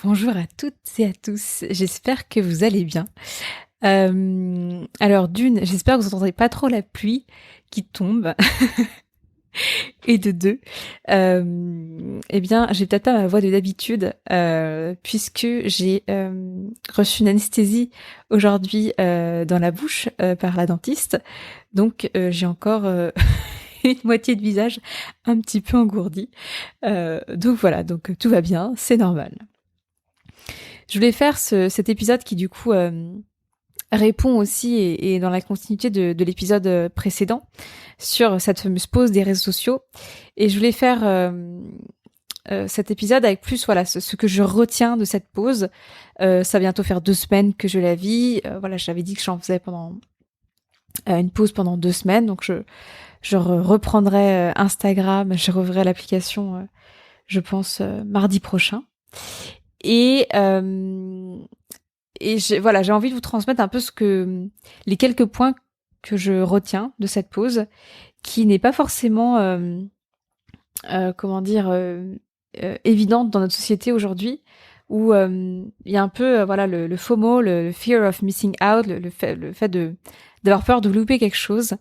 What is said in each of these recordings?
Bonjour à toutes et à tous, j'espère que vous allez bien. Alors d'une, j'espère que vous n'entendrez pas trop la pluie qui tombe, et de deux, eh bien, j'ai peut-être pas ma voix de d'habitude, puisque j'ai reçu une anesthésie aujourd'hui dans la bouche par la dentiste, donc j'ai encore une moitié de visage un petit peu engourdi. Donc voilà, donc tout va bien, c'est normal. Je voulais faire cet épisode qui du coup répond aussi et est dans la continuité de l'épisode précédent sur cette fameuse pause des réseaux sociaux. Et je voulais faire cet épisode avec plus voilà ce que je retiens de cette pause. Ça va bientôt faire 2 semaines que je la vis. Voilà, j'avais dit que j'en faisais pendant une pause pendant 2 semaines, donc je reprendrai Instagram, je reverrai l'application, je pense mardi prochain. Et voilà, j'ai envie de vous transmettre un peu les quelques points que je retiens de cette pause, qui n'est pas forcément, comment dire, évidente dans notre société aujourd'hui, où il y a un peu, voilà, le FOMO, le fear of missing out, le fait d'avoir peur de louper quelque chose.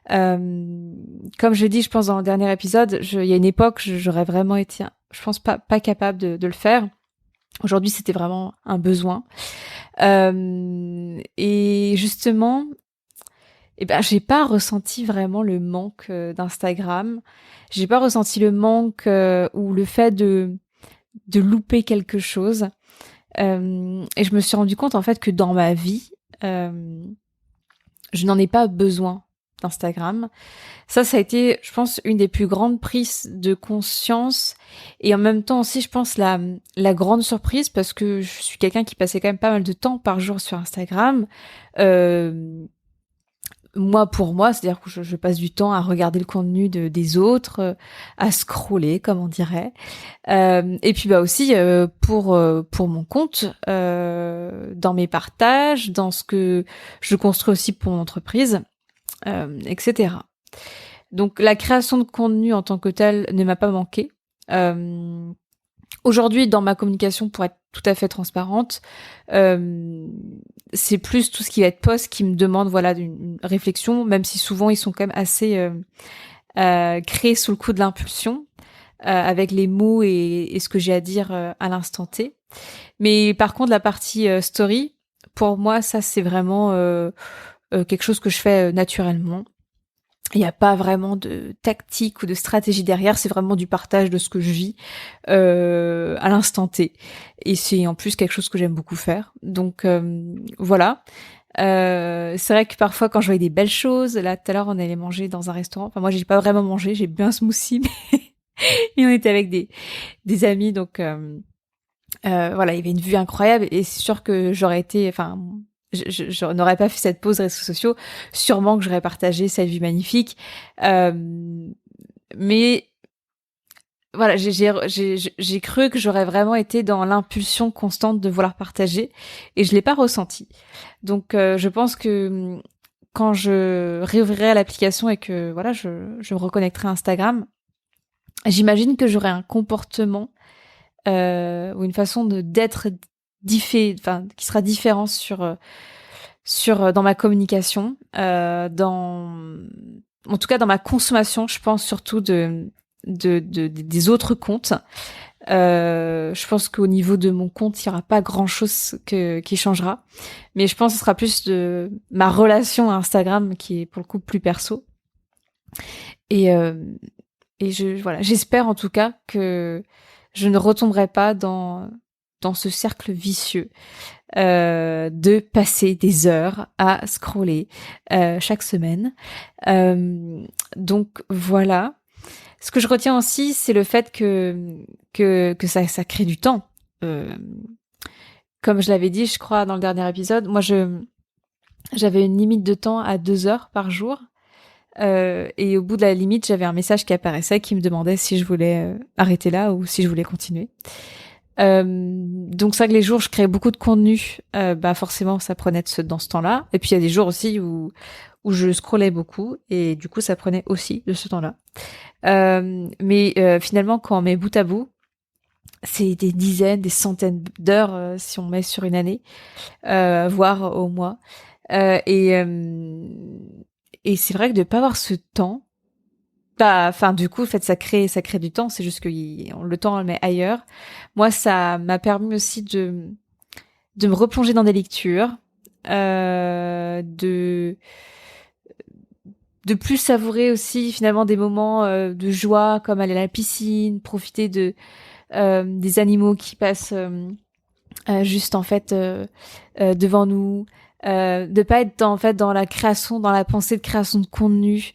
Comme je dis, je pense dans le dernier épisode, il y a une époque, j'aurais vraiment été, je pense pas capable de le faire. Aujourd'hui, c'était vraiment un besoin. Et justement, j'ai pas ressenti vraiment le manque d'Instagram. J'ai pas ressenti le manque ou le fait de louper quelque chose. Et je me suis rendu compte en fait que dans ma vie, je n'en ai pas besoin d'Instagram. Ça a été, je pense, une des plus grandes prises de conscience et en même temps aussi, je pense, la grande surprise parce que je suis quelqu'un qui passait quand même pas mal de temps par jour sur Instagram. Moi, pour moi, c'est-à-dire que je passe du temps à regarder le contenu des autres, à scroller, comme on dirait. Et puis aussi pour mon compte, dans mes partages, dans ce que je construis aussi pour mon entreprise, etc. Donc la création de contenu en tant que telle ne m'a pas manqué. Aujourd'hui, dans ma communication, pour être tout à fait transparente, c'est plus tout ce qui va être post qui me demande voilà une réflexion, même si souvent ils sont quand même assez créés sous le coup de l'impulsion, avec les mots et ce que j'ai à dire à l'instant T. Mais par contre, la partie story, pour moi, ça c'est vraiment quelque chose que je fais naturellement. Il n'y a pas vraiment de tactique ou de stratégie derrière, c'est vraiment du partage de ce que je vis à l'instant T. Et c'est en plus quelque chose que j'aime beaucoup faire. Donc voilà. C'est vrai que parfois quand je voyais des belles choses, là tout à l'heure on allait manger dans un restaurant. Enfin moi j'ai pas vraiment mangé, j'ai bu un smoothie, mais on était avec des amis, donc voilà, il y avait une vue incroyable et c'est sûr que j'aurais été, enfin je n'aurais pas fait cette pause réseaux sociaux, sûrement que j'aurais partagé cette vue magnifique. Mais voilà, j'ai cru que j'aurais vraiment été dans l'impulsion constante de vouloir partager et je l'ai pas ressenti. Donc je pense que quand je réouvrirai l'application et que voilà, je me reconnecterai à Instagram, j'imagine que j'aurai un comportement ou une façon d'être qui sera différent dans ma communication, en tout cas dans ma consommation, je pense surtout des autres comptes. Je pense qu'au niveau de mon compte, il y aura pas grand chose qui changera, mais je pense que ce sera plus de ma relation à Instagram qui est pour le coup plus perso. Et voilà, j'espère en tout cas que je ne retomberai pas dans ce cercle vicieux de passer des heures à scroller chaque semaine. Donc voilà. Ce que je retiens aussi, c'est le fait que ça crée du temps. Comme je l'avais dit, je crois, dans le dernier épisode, moi j'avais une limite de temps à 2 heures par jour. Et au bout de la limite, j'avais un message qui apparaissait qui me demandait si je voulais arrêter là ou si je voulais continuer. Donc c'est vrai que les jours où je créais beaucoup de contenu, forcément ça prenait dans ce temps-là. Et puis il y a des jours aussi où je scrollais beaucoup et du coup ça prenait aussi de ce temps-là. Mais finalement quand on met bout à bout, c'est des dizaines, des centaines d'heures si on met sur une année, voire au mois. Euh, et euh, et c'est vrai que de pas avoir ce temps, bah, enfin du coup, en fait, ça crée du temps. C'est juste que le temps on le met ailleurs. Moi, ça m'a permis aussi de me replonger dans des lectures, euh, de de plus savourer aussi finalement des moments de joie, comme aller à la piscine, profiter de des animaux qui passent juste en fait devant nous, de pas être en fait dans la création, dans la pensée de création de contenu.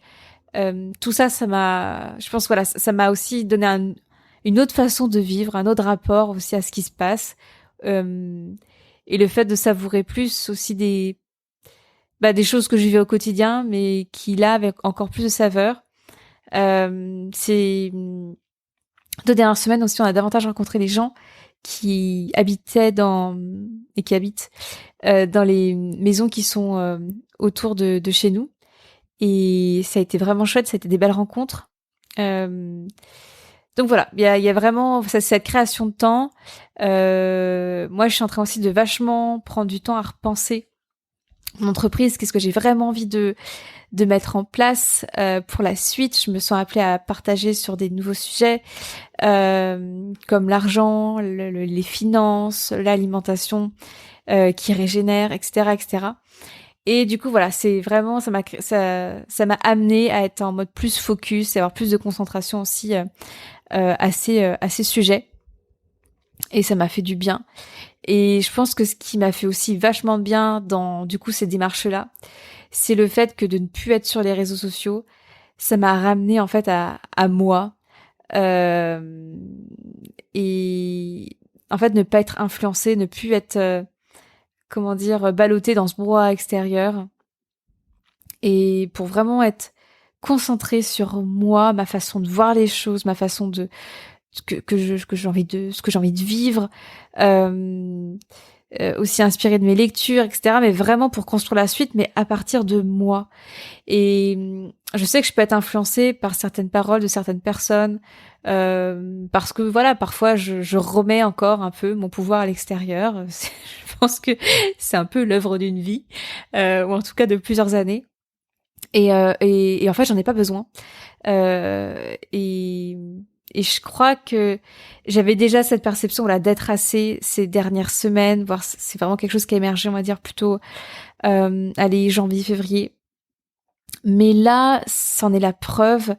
Tout ça, je pense voilà, ça m'a aussi donné une autre façon de vivre, un autre rapport aussi à ce qui se passe, euh, et le fait de savourer plus aussi des choses que je vivais au quotidien, mais qui là avec encore plus de saveur. Ces 2 dernières semaines aussi, on a davantage rencontré des gens qui habitaient et qui habitent dans les maisons qui sont autour de chez nous. Et ça a été vraiment chouette, ça a été des belles rencontres. Euh, donc voilà, il y a vraiment cette création de temps. Moi, je suis en train aussi de vachement prendre du temps à repenser mon entreprise, qu'est-ce que j'ai vraiment envie de mettre en place pour la suite. Je me sens appelée à partager sur des nouveaux sujets comme l'argent, les finances, l'alimentation qui régénère, etc., etc. Et du coup, voilà, c'est vraiment ça m'a amené à être en mode plus focus et avoir plus de concentration aussi à ces sujets. Et ça m'a fait du bien. Et je pense que ce qui m'a fait aussi vachement bien dans du coup ces démarches-là, c'est le fait que de ne plus être sur les réseaux sociaux, ça m'a ramené en fait à moi. Euh, et en fait ne pas être influencé, ne plus être comment dire ballotté dans ce brouhaha extérieur, et pour vraiment être concentré sur moi, ma façon de voir les choses, ma façon de que j'ai envie de ce que j'ai envie de vivre, euh, aussi inspiré de mes lectures, etc. Mais vraiment pour construire la suite, mais à partir de moi. Et je sais que je peux être influencée par certaines paroles de certaines personnes, parce que voilà, parfois je remets encore un peu mon pouvoir à l'extérieur. Je pense que c'est un peu l'œuvre d'une vie, ou en tout cas de plusieurs années. Et en fait, j'en ai pas besoin. Euh, et, et je crois que j'avais déjà cette perception là d'être assez ces dernières semaines, voire c'est vraiment quelque chose qui a émergé, on va dire plutôt, allez, janvier, février. Mais là, c'en est la preuve,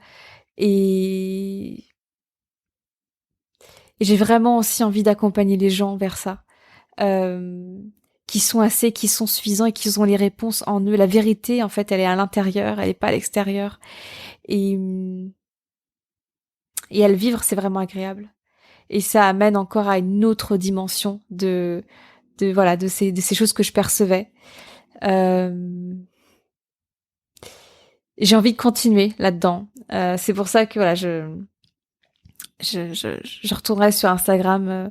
et, et j'ai vraiment aussi envie d'accompagner les gens vers ça, euh, qui sont suffisants et qui ont les réponses en eux. La vérité, en fait, elle est à l'intérieur, elle est pas à l'extérieur. Et, et à le vivre, c'est vraiment agréable. Et ça amène encore à une autre dimension voilà, de ces choses que je percevais. Euh, j'ai envie de continuer là-dedans. C'est pour ça que voilà, je retournerai sur Instagram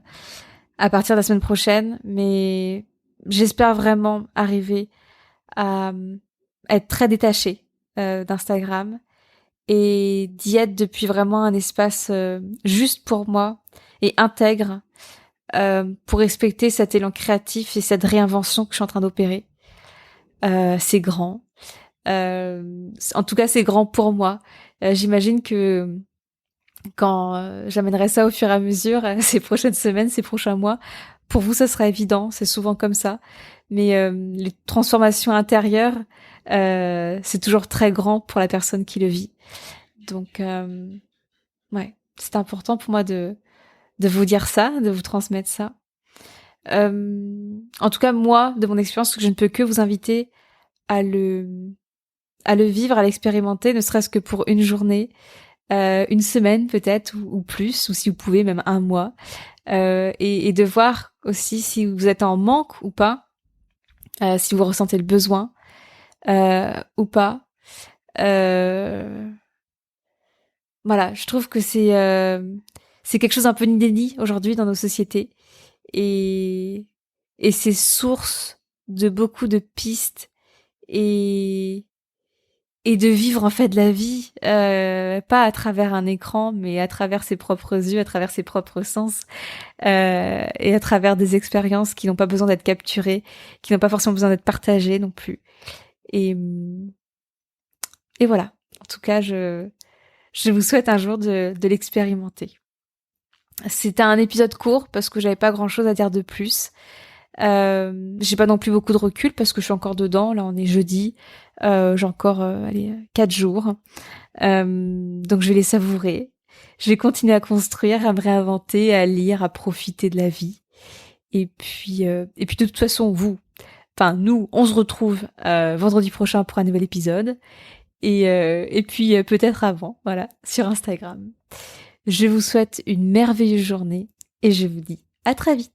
à partir de la semaine prochaine, mais j'espère vraiment arriver à être très détachée d'Instagram et d'y être depuis vraiment un espace juste pour moi et intègre, pour respecter cet élan créatif et cette réinvention que je suis en train d'opérer. C'est grand. En tout cas, c'est grand pour moi. J'imagine que quand j'amènerai ça au fur et à mesure, ces prochaines semaines, ces prochains mois, pour vous, ça sera évident. C'est souvent comme ça. Mais les transformations intérieures, c'est toujours très grand pour la personne qui le vit. Donc, ouais, c'est important pour moi de vous dire ça, de vous transmettre ça. En tout cas, moi, de mon expérience, je ne peux que vous inviter à le vivre, à l'expérimenter, ne serait-ce que pour une journée, une semaine peut-être, ou plus, ou si vous pouvez même un mois, et de voir aussi si vous êtes en manque ou pas, si vous ressentez le besoin ou pas. Euh, voilà, je trouve que c'est quelque chose un peu inédit aujourd'hui dans nos sociétés, et c'est source de beaucoup de pistes et et de vivre en fait la vie, pas à travers un écran, mais à travers ses propres yeux, à travers ses propres sens, et à travers des expériences qui n'ont pas besoin d'être capturées, qui n'ont pas forcément besoin d'être partagées non plus. Et, et voilà. En tout cas, je vous souhaite un jour de l'expérimenter. C'était un épisode court parce que j'avais pas grand chose à dire de plus. J'ai pas non plus beaucoup de recul parce que je suis encore dedans. Là, on est jeudi. J'ai encore, 4 jours. Donc je vais les savourer. Je vais continuer à construire, à me réinventer, à lire, à profiter de la vie. Et puis de toute façon, nous, on se retrouve vendredi prochain pour un nouvel épisode. Et puis peut-être avant, voilà, sur Instagram. Je vous souhaite une merveilleuse journée et je vous dis à très vite.